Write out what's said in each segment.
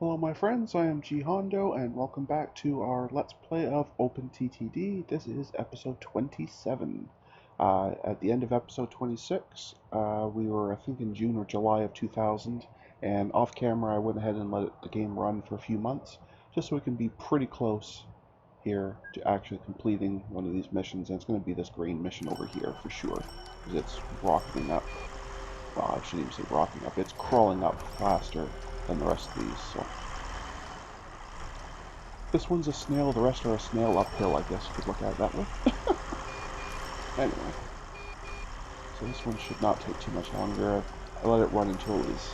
Hello my friends, I am G Hondo and welcome back to our Let's Play of OpenTTD. This is episode 27. At the end of episode 26, we were I think in June or July of 2000, and off camera I went ahead and let the game run for a few months, just so we can be pretty close here to actually completing one of these missions, and it's going to be this green mission over here for sure, because it's rocketing up. Well, I shouldn't even say rocking up, it's crawling up faster than the rest of these, so. This one's a snail, the rest are a snail uphill, I guess you could look at it that way. Anyway, so this one should not take too much longer. I let it run until it was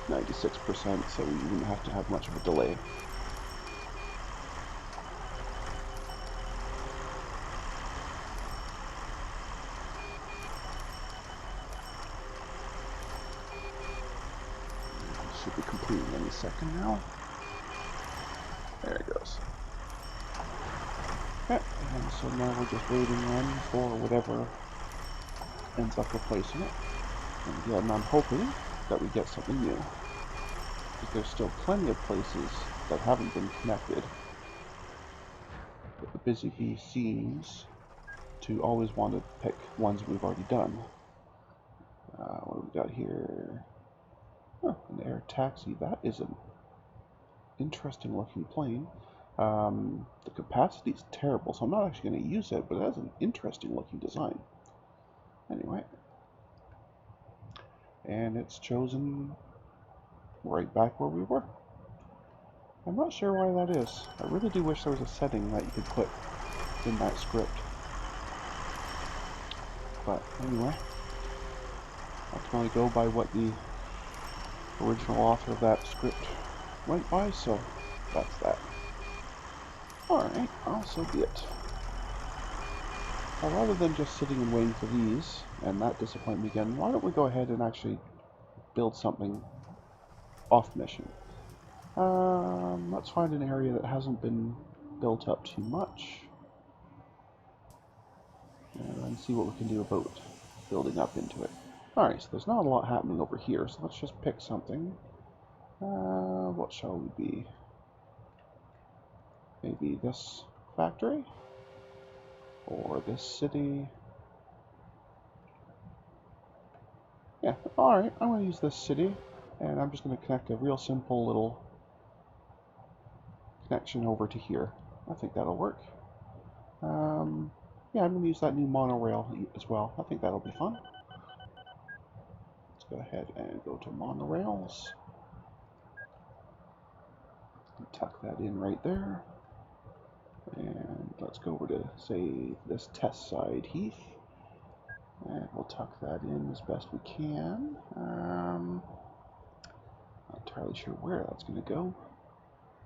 96%, so we didn't have to have much of a delay. Should be completing any second now. There it goes. Okay, and so now we're just waiting then for whatever ends up replacing it. And again, I'm hoping that we get something new, because there's still plenty of places that haven't been connected. But the BusyBee seems to always want to pick ones we've already done. What do we got here? Oh, an air taxi. That is an interesting looking plane. The capacity is terrible, so I'm not actually going to use it, but it has an interesting looking design. Anyway. And it's chosen right back where we were. I'm not sure why that is. I really do wish there was a setting that you could put in that script. But anyway, I can only go by what the original author of that script went by, so that's that. Alright, well, so be it. Now, rather than just sitting and waiting for these, and that disappoint me again, why don't we go ahead and actually build something off mission? Let's find an area that hasn't been built up too much, and see what we can do about building up into it. Alright, so there's not a lot happening over here, so let's just pick something. What shall we be? Maybe this factory? Or this city? Yeah, alright, I'm going to use this city, and I'm just going to connect a real simple little connection over to here. I think that'll work. Yeah, I'm going to use that new monorail as well. I think that'll be fun. Let's go ahead and go to monorails. Tuck that in right there. And let's go over to, say, this test side Heath. And we'll tuck that in as best we can. Not entirely sure where that's going to go.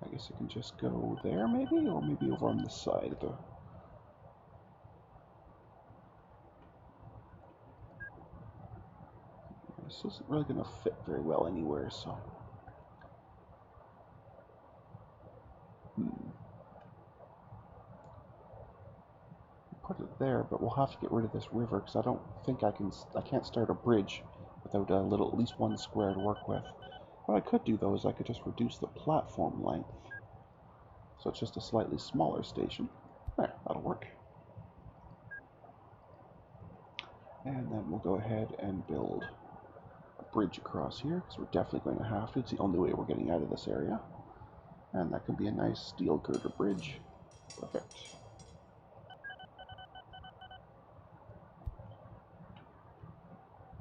I guess it can just go there, maybe? Or maybe over on this side of the... This isn't really going to fit very well anywhere, so... Put it there, but we'll have to get rid of this river, because I don't think I can't start a bridge without a little, at least one square to work with. What I could do, though, is I could just reduce the platform length. So it's just a slightly smaller station. There, that'll work. And then we'll go ahead and build a bridge across here, because we're definitely going to have to. It's the only way we're getting out of this area. And that can be a nice steel girder bridge. Perfect.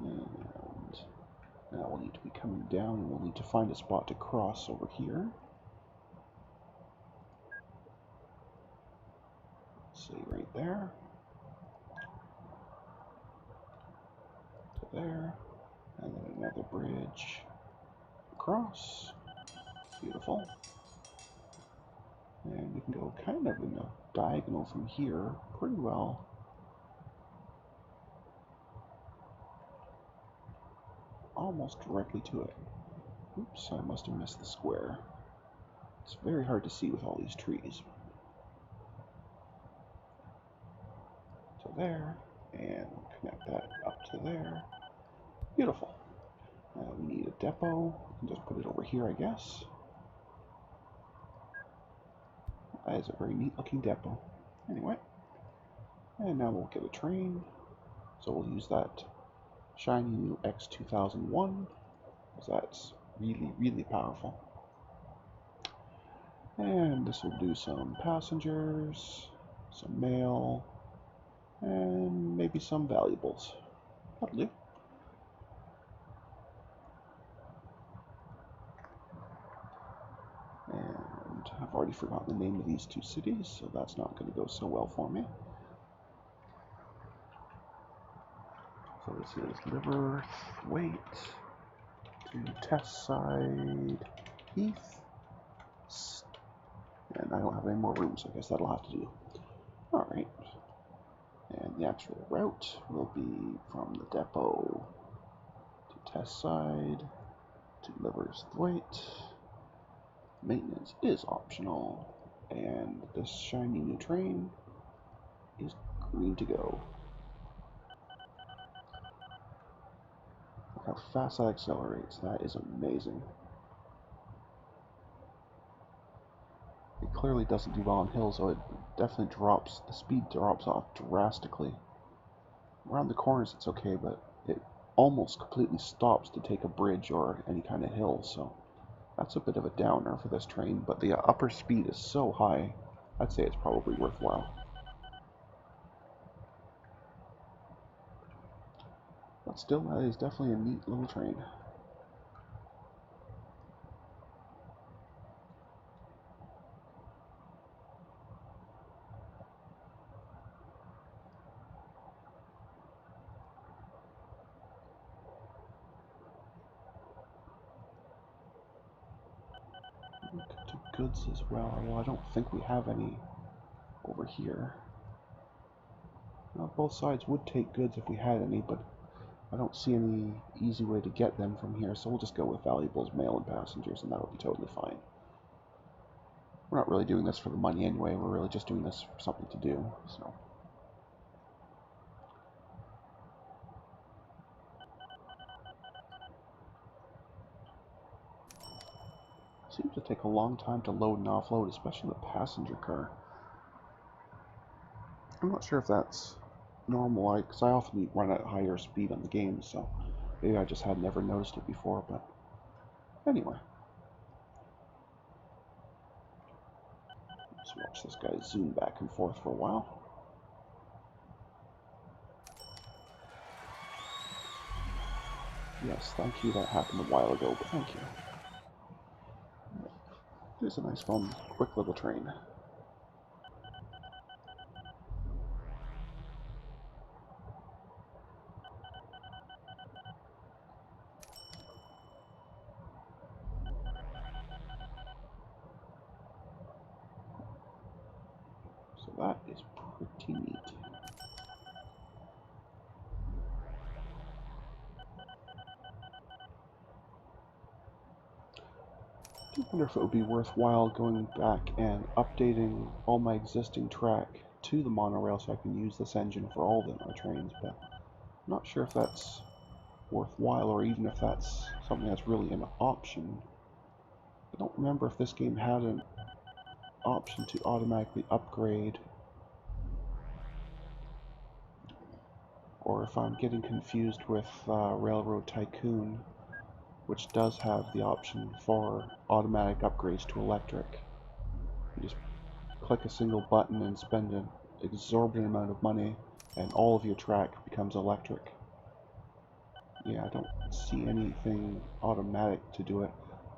And now we'll need to be coming down, and we'll need to find a spot to cross over here. Say right there. To there. And then another bridge across. Beautiful. And we can go kind of in a diagonal from here pretty well. Almost directly to it. Oops, I must have missed the square. It's very hard to see with all these trees. To there, and connect that up to there. Beautiful. We need a depot. We can just put it over here, I guess. That is a very neat looking depot. Anyway, and now we'll get a train. So we'll use that shiny new X2001, because that's really, really powerful. And this will do some passengers, some mail, and maybe some valuables. That'll do. And I've already forgotten the name of these two cities, so that's not going to go so well for me. So this is Liverthwaite to Testside Heath. And I don't have any more room, so I guess that'll have to do. Alright. And the actual route will be from the depot to Testside to Liverthwaite. Maintenance is optional. And this shiny new train is green to go. Look how fast that accelerates. That is amazing. It clearly doesn't do well on hills, so it definitely drops, the speed drops off drastically. Around the corners it's okay, but it almost completely stops to take a bridge or any kind of hill, so that's a bit of a downer for this train, but the upper speed is so high, I'd say it's probably worthwhile. But still, that is definitely a neat little train. To goods as well. Well, I don't think we have any over here. Well, both sides would take goods if we had any, but I don't see any easy way to get them from here, so we'll just go with valuables, mail, and passengers, and that'll be totally fine. We're not really doing this for the money anyway, we're really just doing this for something to do, so. Seems to take a long time to load and offload, especially the passenger car. I'm not sure if that's normal, because I often run at higher speed on the game, so maybe I just had never noticed it before, but anyway. Let's watch this guy zoom back and forth for a while. Yes, thank you, that happened a while ago, but thank you. Here's a nice fun, quick little train. So that is pretty neat. I wonder if it would be worthwhile going back and updating all my existing track to the monorail so I can use this engine for all of my trains, but I'm not sure if that's worthwhile or even if that's something that's really an option. I don't remember if this game had an option to automatically upgrade, or if I'm getting confused with Railroad Tycoon, which does have the option for automatic upgrades to electric. You just click a single button and spend an exorbitant amount of money, and all of your track becomes electric. Yeah, I don't see anything automatic to do it.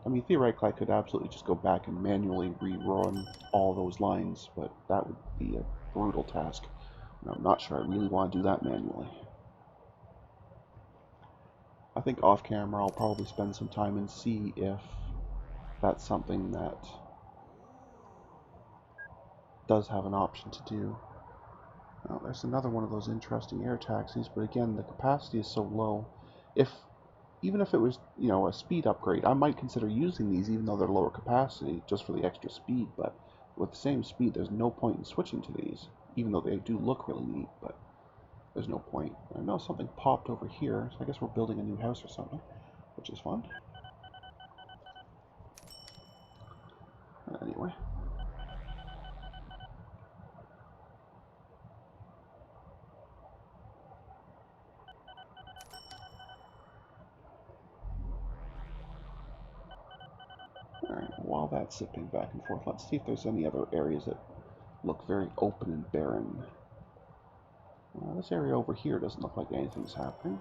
I mean, theoretically, I could absolutely just go back and manually rerun all those lines, but that would be a brutal task. And I'm not sure I really want to do that manually. I think off camera I'll probably spend some time and see if that's something that does have an option to do. Now, there's another one of those interesting air taxis, but again, the capacity is so low. Even if it was, a speed upgrade, I might consider using these even though they're lower capacity, just for the extra speed, but with the same speed, there's no point in switching to these, even though they do look really neat, but there's no point. I know something popped over here, so I guess we're building a new house or something, which is fun. Anyway. While that's zipping back and forth, let's see if there's any other areas that look very open and barren. This area over here doesn't look like anything's happening.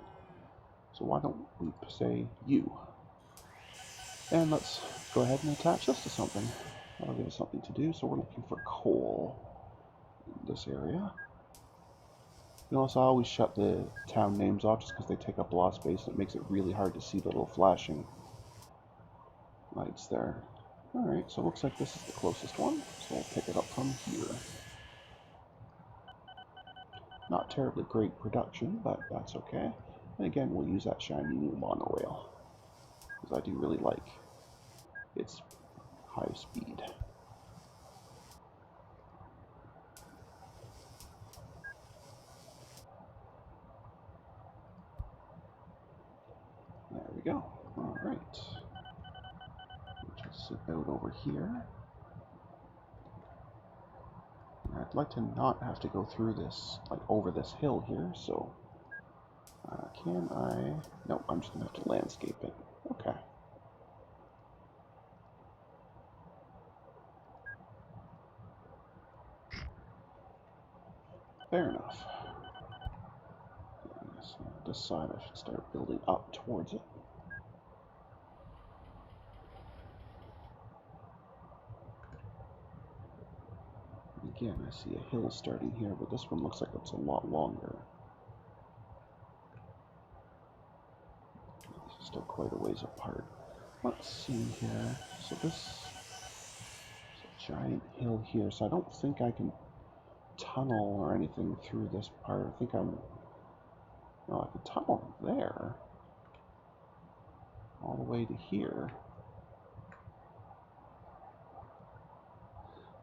So why don't we say you? And let's go ahead and attach this to something. That'll give us something to do. So we're looking for coal in this area. You notice I always shut the town names off just because they take up a lot of space and it makes it really hard to see the little flashing lights there. Alright, so it looks like this is the closest one, so we'll pick it up from here. Not terribly great production, but that's okay. And again, we'll use that shiny new monorail, because I do really like its high speed. There we go. Alright. Just zip out over here. I'd like to not have to go through this, like over this hill here, so can I? No, I'm just going to have to landscape it. Okay. Fair enough. So this side I should start building up towards it. Again, I see a hill starting here, but this one looks like it's a lot longer. This is still quite a ways apart. Let's see here. So this is a giant hill here, so I don't think I can tunnel or anything through this part. I think I'm... No, I can tunnel there. All the way to here.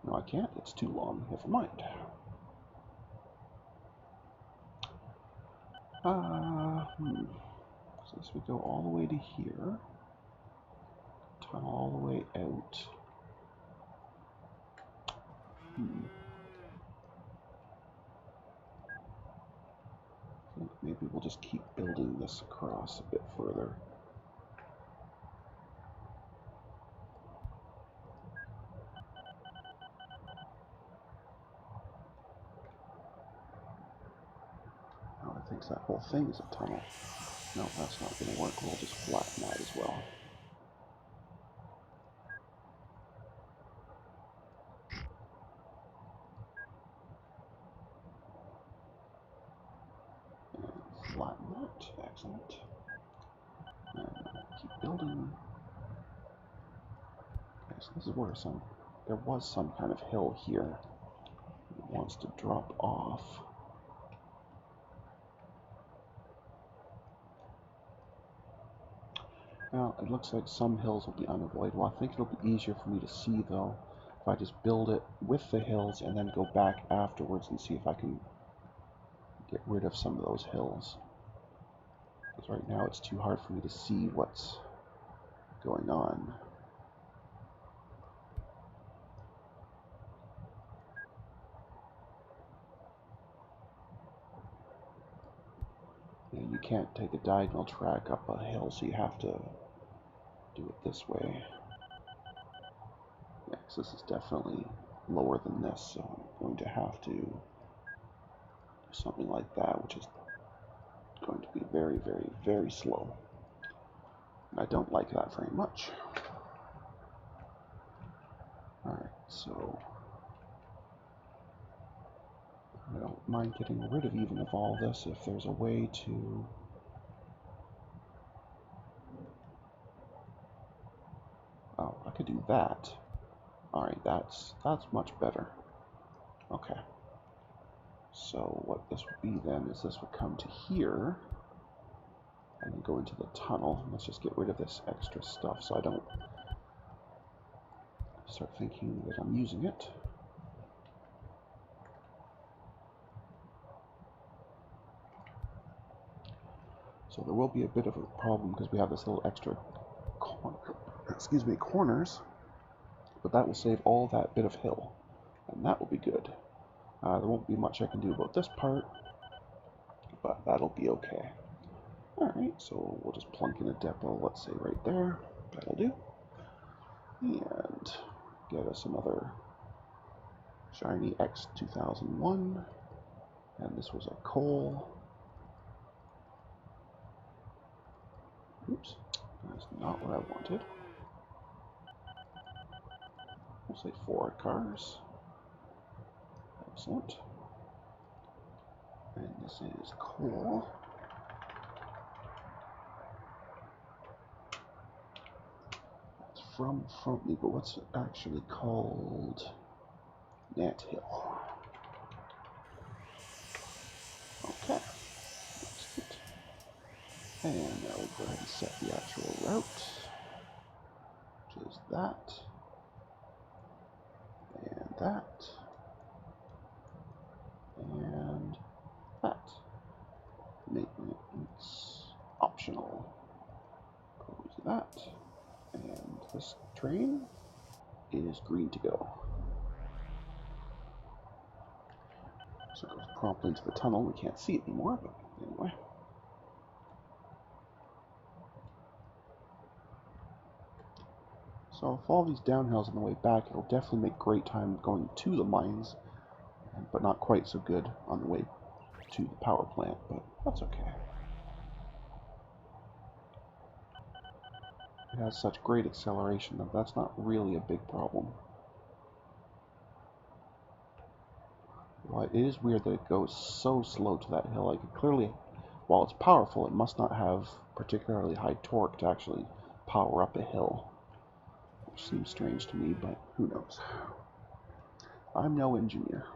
No, I can't. It's too long. Never mind. So this would go all the way to here. Tunnel all the way out. I think maybe we'll just keep building this across a bit further. Oh, I think that whole thing is a tunnel. No, that's not going to work. We'll just flatten that as well. And flatten that. Excellent. And keep building. Okay, so this is where there was some kind of hill here. It wants to drop off. Now, it looks like some hills will be unavoidable. I think it'll be easier for me to see, though, if I just build it with the hills and then go back afterwards and see if I can get rid of some of those hills. Because right now it's too hard for me to see what's going on. And you can't take a diagonal track up a hill, so you have to do it this way. Yeah, so this is definitely lower than this, so I'm going to have to do something like that, which is going to be very, very, very slow. And I don't like that very much. Alright, so I don't mind getting rid of even of all this if there's a way to... Oh, I could do that. Alright, that's much better. Okay. So what this would be then is this would come to here and then go into the tunnel. Let's just get rid of this extra stuff so I don't start thinking that I'm using it. So there will be a bit of a problem because we have this little extra corners, but that will save all that bit of hill, and that will be good. There won't be much I can do about this part, but that'll be okay. Alright, so we'll just plunk in a depot, let's say right there. That'll do. And get us another shiny X2001. And this was a coal. Oops, that's not what I wanted. We'll say 4 cars. Excellent. And this is coal. It's from me, but what's it actually called? Ant Hill. Okay. Excellent. And now we'll go ahead and set the actual route, which is that, and that, and that. Maintenance optional. Close that. And this train is green to go. So it goes promptly into the tunnel. We can't see it anymore, but anyway. So if all these downhills on the way back, it'll definitely make great time going to the mines, but not quite so good on the way to the power plant, but that's okay. It has such great acceleration that that's not really a big problem. Well, it is weird that it goes so slow to that hill. Like, it clearly, while it's powerful, it must not have particularly high torque to actually power up a hill. Which seems strange to me, but who knows. I'm no engineer.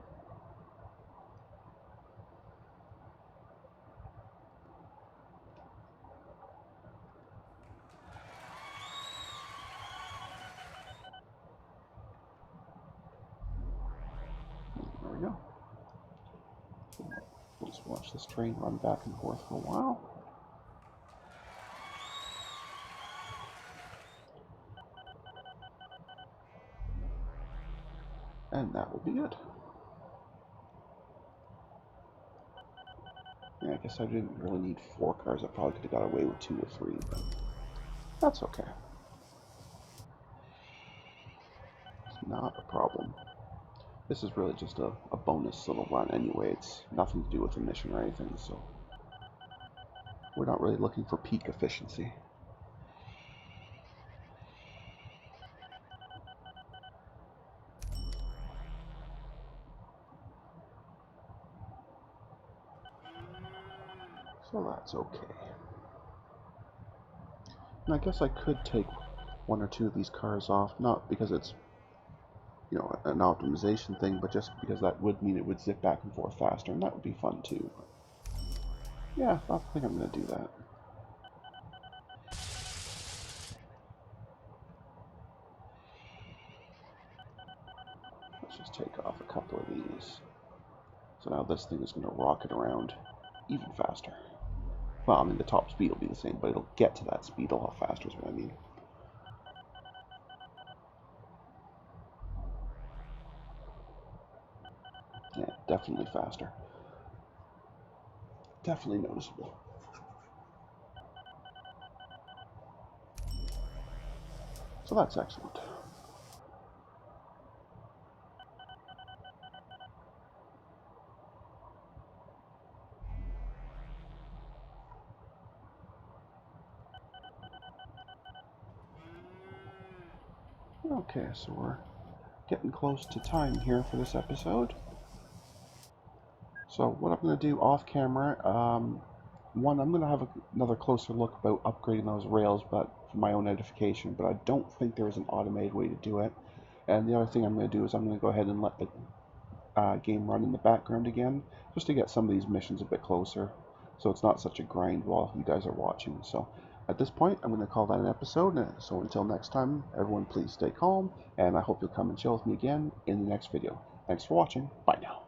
There we go. We'll just watch this train run back and forth for a while. And that will be it. Yeah, I guess I didn't really need 4 cars. I probably could have got away with 2 or 3, but that's okay. It's not a problem. This is really just a bonus little run anyway. It's nothing to do with the mission or anything, so we're not really looking for peak efficiency. So that's okay. And I guess I could take 1 or 2 of these cars off, not because it's, you know, an optimization thing, but just because that would mean it would zip back and forth faster, and that would be fun too. Yeah, I think I'm going to do that. Let's just take off a couple of these. So now this thing is going to rocket around even faster. Well, I mean, the top speed will be the same, but it'll get to that speed a lot faster is what I mean. Yeah, definitely faster. Definitely noticeable. So that's excellent. Okay, so we're getting close to time here for this episode. So what I'm going to do off camera, one, I'm going to have another closer look about upgrading those rails, but for my own edification, but I don't think there is an automated way to do it. And the other thing I'm going to do is I'm going to go ahead and let the game run in the background again, just to get some of these missions a bit closer, so it's not such a grind while you guys are watching. So at this point, I'm going to call that an episode. So until next time, everyone please stay calm, and I hope you'll come and chill with me again in the next video. Thanks for watching. Bye now.